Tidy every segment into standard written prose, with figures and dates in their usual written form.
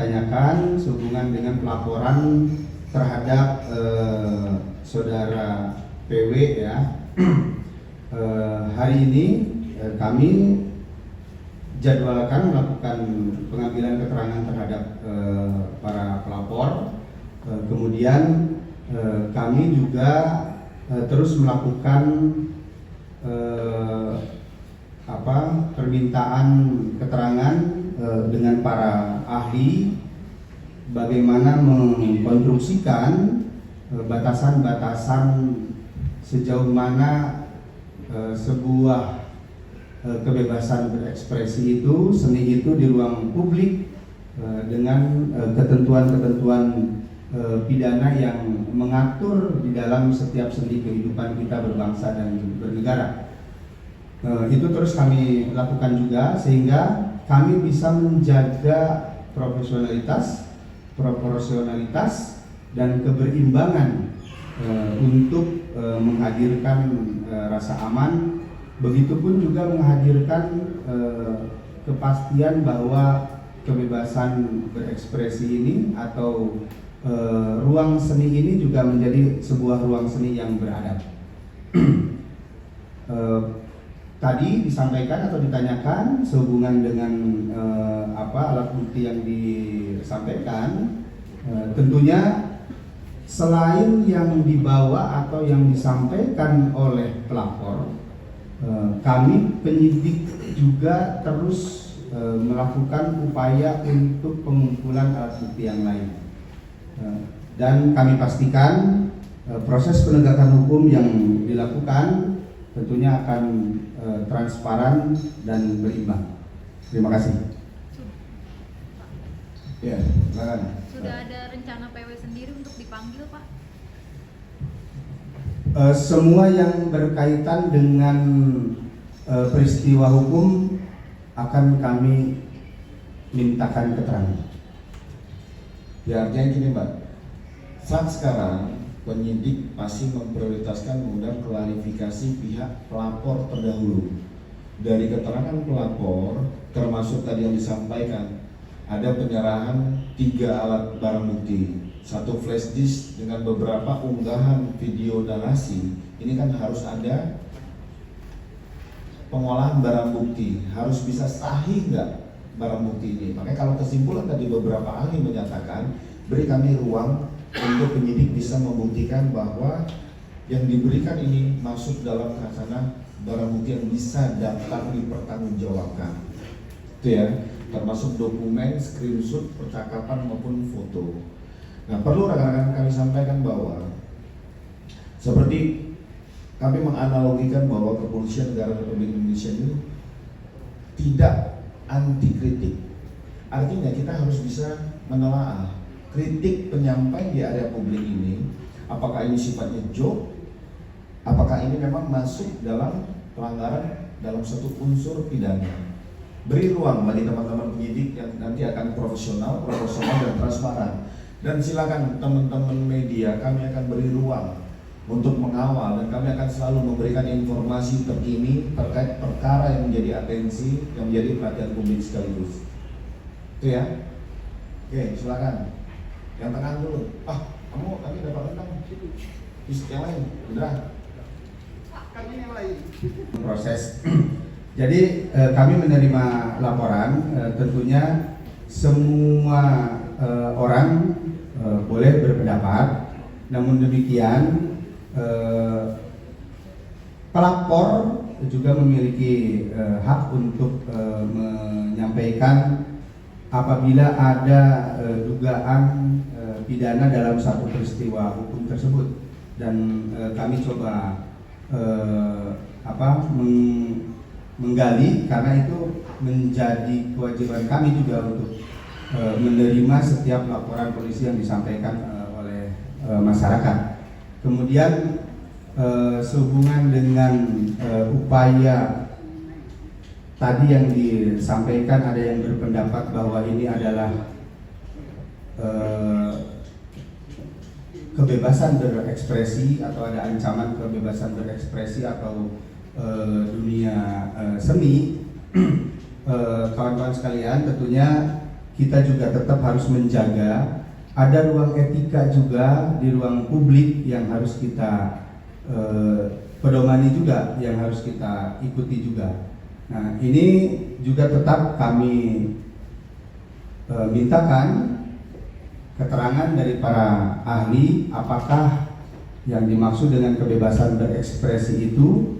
ditanyakan sehubungan dengan pelaporan terhadap saudara PW ya. Hari ini kami jadwalkan melakukan pengambilan keterangan terhadap para pelapor. Kemudian kami juga terus melakukan permintaan keterangan dengan para ahli bagaimana mengkonstruksikan batasan-batasan sejauh mana sebuah kebebasan berekspresi itu, seni itu di ruang publik dengan ketentuan-ketentuan pidana yang mengatur di dalam setiap sendi kehidupan kita berbangsa dan bernegara. Itu terus kami lakukan juga sehingga kami bisa menjaga profesionalitas, proporsionalitas, dan keberimbangan untuk menghadirkan rasa aman. Begitupun juga menghadirkan kepastian bahwa kebebasan berekspresi ini atau ruang seni ini juga menjadi sebuah ruang seni yang beradab. Tadi disampaikan atau ditanyakan sehubungan dengan alat bukti yang disampaikan, tentunya selain yang dibawa atau yang disampaikan oleh pelapor, kami penyidik juga terus melakukan upaya untuk pengumpulan alat bukti yang lain, dan kami pastikan proses penegakan hukum yang dilakukan tentunya akan transparan dan berimbang. Terima kasih. Ya, silakan. Sudah ada rencana PW sendiri untuk dipanggil, Pak? Semua yang berkaitan dengan peristiwa hukum akan kami mintakan keterangan. Ya, artinya gini Mbak, saat sekarang penyidik masih memprioritaskan mengundang klarifikasi pihak pelapor terdahulu. Dari keterangan pelapor, termasuk tadi yang disampaikan, ada penyerahan 3 alat barang bukti, 1 flash disk dengan beberapa unggahan video narasi. Ini kan harus ada pengolahan barang bukti, harus bisa sahih nggak barang bukti ini. Makanya kalau kesimpulan tadi beberapa ahli menyatakan, beri kami ruang untuk penyidik bisa membuktikan bahwa yang diberikan ini masuk dalam kacana barang bukti yang bisa dapat dipertanggungjawabkan. Itu ya, termasuk dokumen, screenshot, percakapan maupun foto. Nah, perlu rekan-rekan kami sampaikan bahwa seperti kami menganalogikan bahwa kepolisian negara Republik Indonesia ini tidak anti kritik. Artinya kita harus bisa menelaah kritik penyampaian di area publik ini, apakah ini sifatnya joke, apakah ini memang masuk dalam pelanggaran dalam satu unsur pidana. Beri ruang bagi teman-teman penyidik yang nanti akan profesional dan transparan. Dan silakan teman-teman media, kami akan beri ruang untuk mengawal dan kami akan selalu memberikan informasi terkini terkait perkara yang menjadi atensi, yang menjadi perhatian publik sekaligus. Itu ya. Oke, silakan. Yang tengah dulu. Kamu tadi dapat tentang yang lain, udah. Kami yang lain. Proses. Jadi kami menerima laporan, tentunya semua orang boleh berpendapat. Namun demikian pelapor juga memiliki hak untuk menyampaikan apabila ada dugaan pidana dalam satu peristiwa hukum tersebut, dan kami coba menggali karena itu menjadi kewajiban kami juga untuk menerima setiap laporan polisi yang disampaikan oleh masyarakat. Kemudian sehubungan dengan upaya tadi yang disampaikan, ada yang berpendapat bahwa ini adalah kebebasan berekspresi atau ada ancaman kebebasan berekspresi atau dunia seni. Kawan-kawan sekalian, tentunya kita juga tetap harus menjaga ada ruang etika juga di ruang publik yang harus kita pedomani juga, yang harus kita ikuti juga. Nah, ini juga tetap kami mintakan keterangan dari para ahli apakah yang dimaksud dengan kebebasan berekspresi itu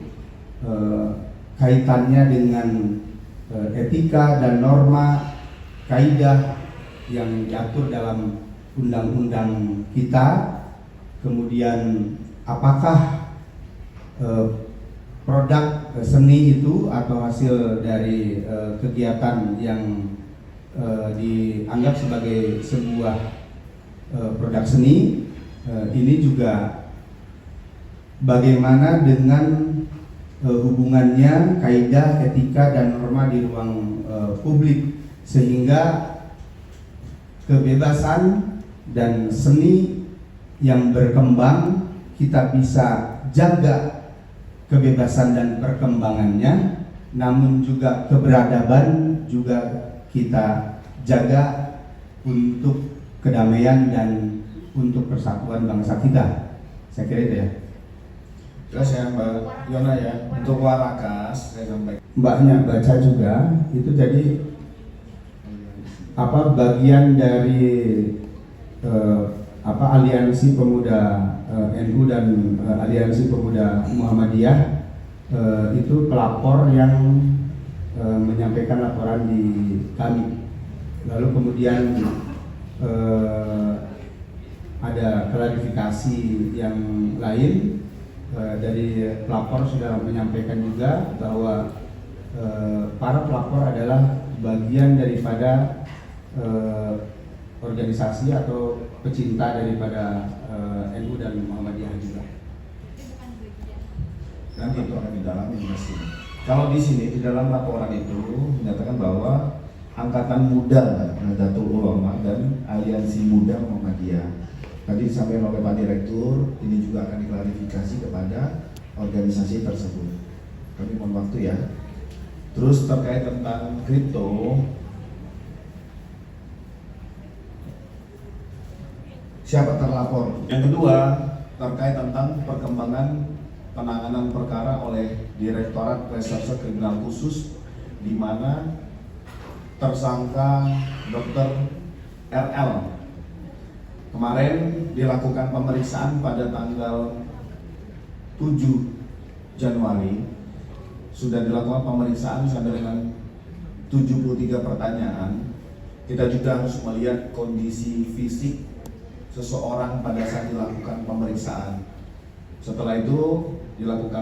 kaitannya dengan etika dan norma kaidah yang diatur dalam undang-undang kita, kemudian apakah produk seni itu atau hasil dari kegiatan yang dianggap sebagai sebuah produk seni, ini juga bagaimana dengan hubungannya kaidah, etika, dan norma di ruang publik, sehingga kebebasan dan seni yang berkembang kita bisa jaga kebebasan dan perkembangannya, namun juga keberadaban juga kita jaga untuk kedamaian dan untuk persatuan bangsa kita. Saya kira itu ya. Terus ya Mbak Yona ya, untuk Warakas saya sampaikan. Mbaknya baca juga itu, jadi bagian dari aliansi pemuda NU dan aliansi pemuda Muhammadiyah, itu pelapor yang menyampaikan laporan di kami. Lalu kemudian ada klarifikasi yang lain dari pelapor sudah menyampaikan juga bahwa para pelapor adalah bagian daripada organisasi atau pecinta daripada NU dan Muhammadiyah juga. Nanti itu akan didalami pasti. Kalau di sini di dalam laporan itu menyatakan bahwa Angkatan Muda Nahdlatul Ulama dan Aliansi Muda Muhammadiyah. Tadi disampaikan oleh Pak Direktur, ini juga akan diklarifikasi kepada organisasi tersebut. Kami mohon waktu ya. Terus terkait tentang kripto, siapa terlapor? Yang kedua, terkait tentang perkembangan penanganan perkara oleh Direktorat Reserse Kriminal Khusus, di mana tersangka Dr. RL kemarin dilakukan pemeriksaan pada tanggal 7 Januari. Sudah dilakukan pemeriksaan sampai dengan 73 pertanyaan. Kita juga harus melihat kondisi fisik seseorang pada saat dilakukan pemeriksaan. Setelah itu dilakukan